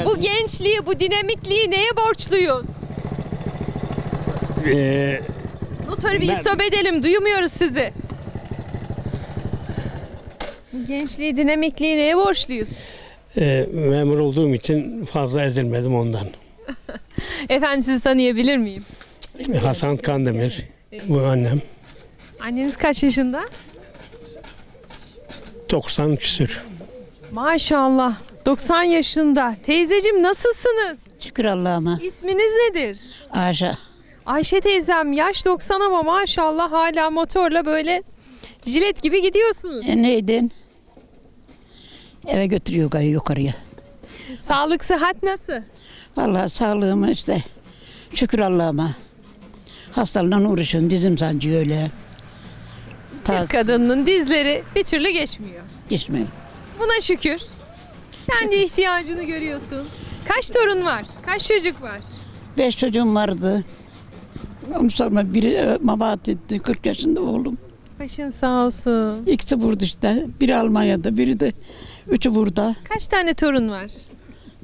Bu gençliği, bu dinamikliği neye borçluyuz? Motoru bir istop edelim, duymuyoruz sizi. Bu gençliği, dinamikliği neye borçluyuz? Memur olduğum için fazla ezilmedim ondan. Efendim sizi tanıyabilir miyim? Hasan Kandemir, bu annem. Anneniz kaç yaşında? 90 küsür. Maşallah, 90 yaşında. Teyzeciğim nasılsınız? Şükür Allah'ıma. İsminiz nedir? Ayşe. Ayşe teyzem, yaş 90 ama maşallah hala motorla böyle jilet gibi gidiyorsunuz. Neydin? Eve götürüyor gayı yukarıya. Sağlık, sıhhat nasıl? Vallahi sağlığım işte. Şükür Allah'ıma. Hastalığından uğraşıyorum. Dizim sancıyor öyle. Türk kadınının dizleri bir türlü geçmiyor. Geçmiyor. Buna şükür. Kendi ihtiyacını görüyorsun. Kaç torun var? Kaç çocuk var? 5 çocuğum vardı. Onu sonra biri vefat etti. 40 yaşında oğlum. Başın sağ olsun. İkisi burada işte. Biri Almanya'da, biri de üçü burada. Kaç tane torun var?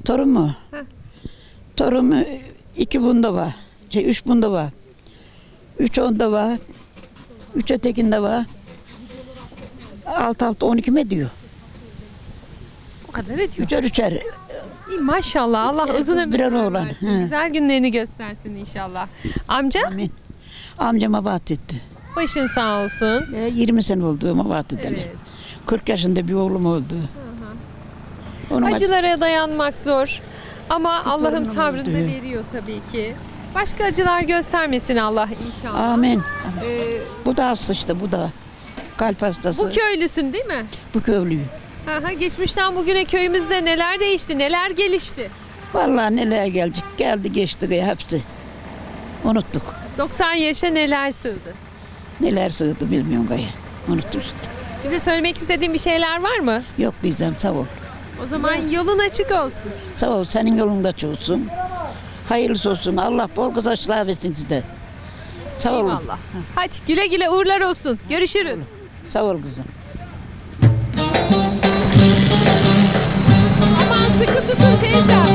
Torun mu? Heh. Torun 2 bunda var. 3 bunda var. 3 onda var. 3 ötekinde var. 6 12 mi ediyor? O kadar ediyor. Üçer. İyi, maşallah. Allah uzun ömür birer oğlan. versin. Güzel günlerini göstersin inşallah. Amca? Amin. Amcam vefat etti. Başın sağ olsun. 20 sene oldu vefat edeli. Evet. 40 yaşında bir oğlum oldu. Onun Acılara dayanmak zor. Ama Allah'ım torunum sabrını da oldu. veriyor tabii ki. Başka acılar göstermesin Allah inşallah. Amin. Ee, Bu da hasta işte, bu da kalp hastası. bu köylüsün değil mi? Bu köylüyüm. Aha, geçmişten bugüne köyümüzde neler değişti, neler gelişti? Vallahi neler gelecek. Geldi geçti ya hepsi. Unuttuk. 90 yaşa neler sığdı? Neler sığdı bilmiyorum gayet. Unuttuk işte. Bize söylemek istediğin bir şeyler var mı? Yok diyeceğim, sağ ol. O zaman yolun açık olsun. Sağ ol, senin yolunda olsun. Hayırlısı olsun. Allah bol kazançlar versin size. Sağ olun. Eyvallah. Hadi güle güle uğurlar olsun. Görüşürüz. Sağ ol kızım. Aman sıkı tutun teyzem.